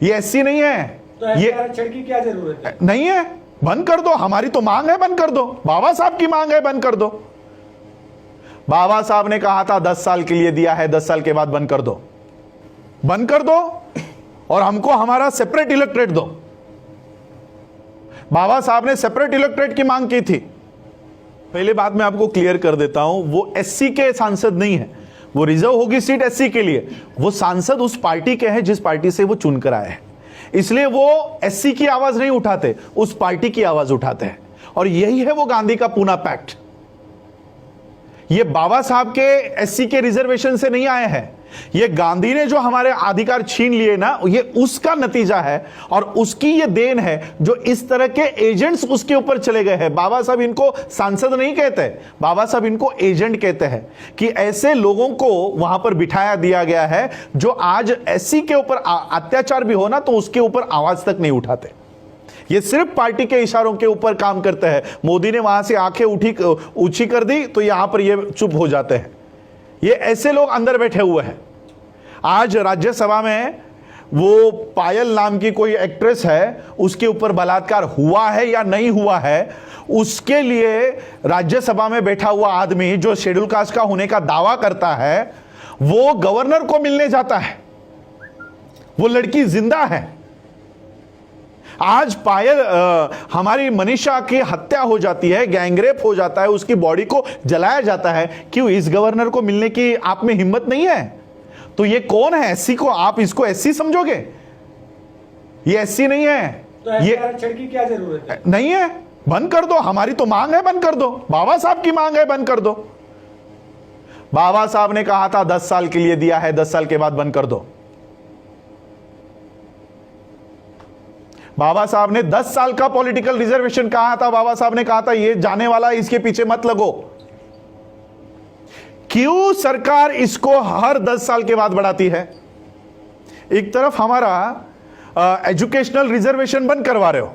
ये एससी नहीं है। तो ये आरक्षण की क्या जरूरत है? नहीं है, बंद कर दो। हमारी तो मांग है, बंद कर दो। बाबा साहब की मांग है, बंद कर दो। बाबा साहब ने कहा था 10 साल के लिए दिया है, 10 साल के बाद बंद कर दो, बंद कर दो और हमको हमारा सेपरेट इलेक्ट्रेट दो। बाबा साहब ने सेपरेट इलेक्ट्रेट की मांग की थी। पहले बात मैं आपको क्लियर कर देता हूं, वो एससी के सांसद नहीं है, वो रिजर्व होगी सीट एससी के लिए। वो सांसद उस पार्टी के हैं जिस पार्टी से वो चुनकर आए हैं, इसलिए वो एससी की आवाज नहीं उठाते, उस पार्टी की आवाज उठाते हैं। और यही है वो गांधी का पूना पैक्ट। ये बाबा साहब के एससी के रिजर्वेशन से नहीं आए हैं, ये गांधी ने जो हमारे अधिकार छीन लिए ना, ये उसका नतीजा है और उसकी ये देन है जो इस तरह के एजेंट्स उसके ऊपर चले गए हैं। बाबा साहब इनको सांसद नहीं कहते, बाबा साहब इनको एजेंट कहते हैं कि ऐसे लोगों को वहां पर बिठाया दिया गया है जो आज एससी के ऊपर अत्याचार भी हो ना तो उसके ऊपर आवाज तक नहीं उठाते। ये सिर्फ पार्टी के इशारों के ऊपर काम करते हैं। मोदी ने वहां से आंखें ऊंची कर दी तो यहां पर ये चुप हो जाते हैं। ये ऐसे लोग अंदर बैठे हुए हैं। आज राज्यसभा में वो पायल नाम की कोई एक्ट्रेस है, उसके ऊपर बलात्कार हुआ है या नहीं हुआ है, उसके लिए राज्यसभा में बैठा हुआ आदमी जो शेड्यूल कास्ट का होने का दावा करता है, वो गवर्नर को मिलने जाता है। वो लड़की जिंदा है। आज पायल हमारी मनीषा की हत्या हो जाती है, गैंगरेप हो जाता है, उसकी बॉडी को जलाया जाता है। क्यों? इस गवर्नर को मिलने की आप में हिम्मत नहीं है? तो ये कौन है? एससी को आप इसको एससी समझोगे? ये एससी नहीं है। तो ये आरक्षण की क्या जरूरत है? नहीं है, बंद कर दो। हमारी तो मांग है, बंद कर दो। बाबा साहब की मांग है, बंद कर दो। बाबा साहब ने कहा था 10 साल के लिए दिया है, 10 साल के बाद बंद कर दो। बाबा साहब ने 10 साल का पॉलिटिकल रिजर्वेशन कहा था। बाबा साहब ने कहा था ये जाने वाला, इसके पीछे मत लगो। क्यों सरकार इसको हर 10 साल के बाद बढ़ाती है? एक तरफ हमारा एजुकेशनल रिजर्वेशन बंद करवा रहे हो,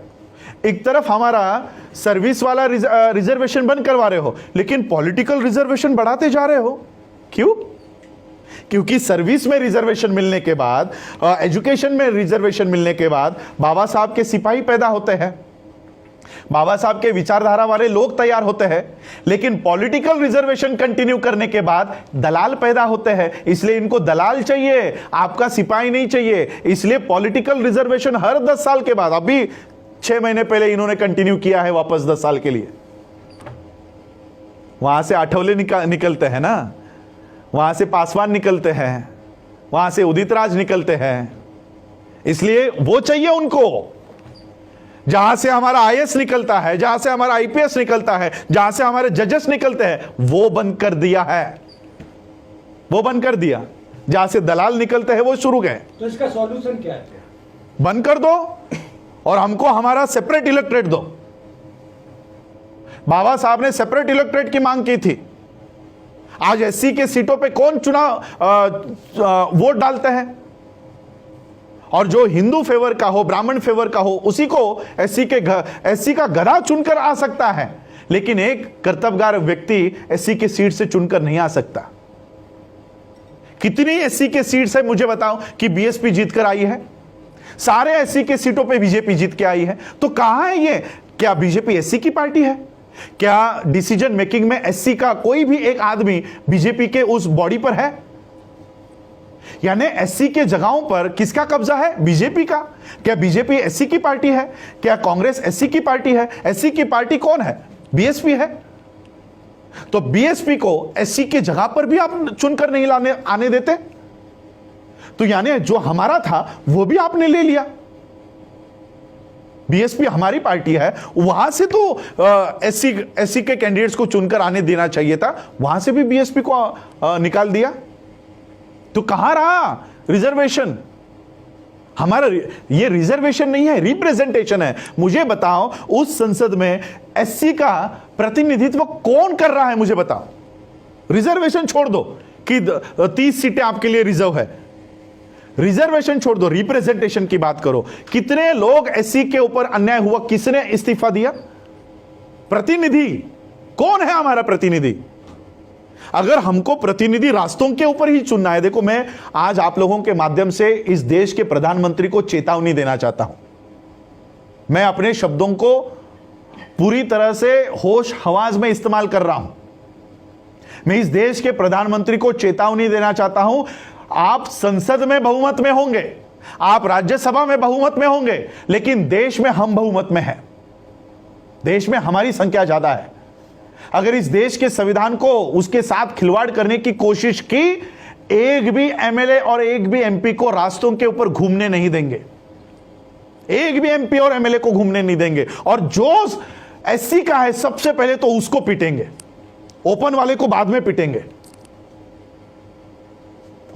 एक तरफ हमारा सर्विस वाला रिजर्वेशन बंद करवा रहे हो, लेकिन पॉलिटिकल रिजर्वेशन बढ़ाते जा रहे हो। क्यों? क्योंकि सर्विस में रिजर्वेशन मिलने के बाद, एजुकेशन में रिजर्वेशन मिलने के बाद बाबा साहब के सिपाही पैदा होते हैं, बाबा साहब के विचारधारा वाले लोग तैयार होते हैं। लेकिन पॉलिटिकल रिजर्वेशन कंटिन्यू करने के बाद दलाल पैदा होते हैं, इसलिए इनको दलाल चाहिए, आपका सिपाही नहीं चाहिए। इसलिए पॉलिटिकल रिजर्वेशन हर 10 साल के बाद, अभी 6 महीने पहले इन्होंने कंटिन्यू किया है वापस 10 साल के लिए। वहां से आठवले निकलते हैं ना, वहां से पासवान निकलते हैं, वहां से उदित राज निकलते हैं, इसलिए वो चाहिए उनको। जहां से हमारा आईएएस निकलता है, जहां से हमारा आईपीएस निकलता है, जहां से हमारे जजेस निकलते हैं, वो बंद कर दिया है, वो बंद कर दिया। जहां से दलाल निकलते हैं वो शुरू गए। तो इसका सॉल्यूशन क्या है? बंद कर दो और हमको हमारा सेपरेट इलेक्ट्रेट दो। बाबा साहब ने सेपरेट इलेक्ट्रेट की मांग की थी। आज एससी के सीटों पे कौन चुनाव वोट डालते हैं? और जो हिंदू फेवर का हो, ब्राह्मण फेवर का हो, उसी को एससी का गधा चुनकर आ सकता है, लेकिन एक कर्तव्यगार व्यक्ति एससी के सीट से चुनकर नहीं आ सकता। कितनी एससी के सीट्स है मुझे बताओ कि बीएसपी जीतकर आई है? सारे एससी के सीटों पे बीजेपी जीत के आई है। तो कहां है ये? क्या बीजेपी एससी की पार्टी है? क्या डिसीजन मेकिंग में एससी का कोई भी एक आदमी बीजेपी के उस बॉडी पर है? यानी एससी के जगहों पर किसका कब्जा है? बीजेपी का। क्या बीजेपी एससी की पार्टी है? क्या कांग्रेस एससी की पार्टी है? एससी की पार्टी कौन है? बीएसपी है। तो बीएसपी को एससी के जगह पर भी आप चुनकर नहीं आने देते, तो यानी जो हमारा था वो भी आपने ले लिया। बीएसपी हमारी पार्टी है, वहां से तो एससी के कैंडिडेट्स को चुनकर आने देना चाहिए था, वहां से भी बीएसपी को निकाल दिया। तो कहां रहा रिजर्वेशन? हमारा ये रिजर्वेशन नहीं है, रिप्रेजेंटेशन है। मुझे बताओ उस संसद में एससी का प्रतिनिधित्व कौन कर रहा है? मुझे बताओ। रिजर्वेशन छोड़ दो कि 30 सीटें आपके लिए रिजर्व है, रिजर्वेशन छोड़ दो, रिप्रेजेंटेशन की बात करो। कितने लोग एससी के ऊपर अन्याय हुआ, किसने इस्तीफा दिया? प्रतिनिधि कौन है? हमारा प्रतिनिधि। अगर हमको प्रतिनिधि रास्तों के ऊपर ही चुनना है, देखो मैं आज आप लोगों के माध्यम से इस देश के प्रधानमंत्री को चेतावनी देना चाहता हूं। मैं अपने शब्दों को पूरी तरह से होश हवास में इस्तेमाल कर रहा हूं। मैं इस देश के प्रधानमंत्री को चेतावनी देना चाहता हूं, आप संसद में बहुमत में होंगे, आप राज्यसभा में बहुमत में होंगे, लेकिन देश में हम बहुमत में हैं। देश में हमारी संख्या ज्यादा है। अगर इस देश के संविधान को उसके साथ खिलवाड़ करने की कोशिश की, एक भी एमएलए और एक भी एमपी को रास्तों के ऊपर घूमने नहीं देंगे। एक भी एमपी और एमएलए को घूमने नहीं देंगे। और जो एससी का है सबसे पहले तो उसको पीटेंगे, ओपन वाले को बाद में पीटेंगे,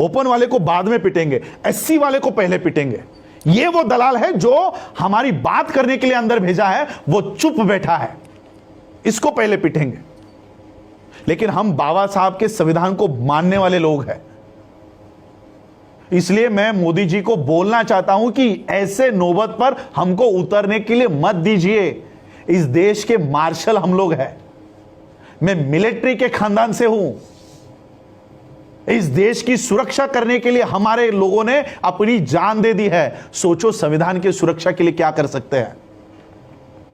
ओपन वाले को बाद में पीटेंगे, एससी वाले को पहले पीटेंगे। ये वो दलाल है जो हमारी बात करने के लिए अंदर भेजा है, वो चुप बैठा है, इसको पहले पीटेंगे। लेकिन हम बाबा साहब के संविधान को मानने वाले लोग हैं, इसलिए मैं मोदी जी को बोलना चाहता हूं कि ऐसे नौबत पर हमको उतरने के लिए मत दीजिए। इस देश के मार्शल हम लोग हैं, मैं मिलिट्री के खानदान से हूं। इस देश की सुरक्षा करने के लिए हमारे लोगों ने अपनी जान दे दी है। सोचो संविधान की सुरक्षा के लिए क्या कर सकते हैं।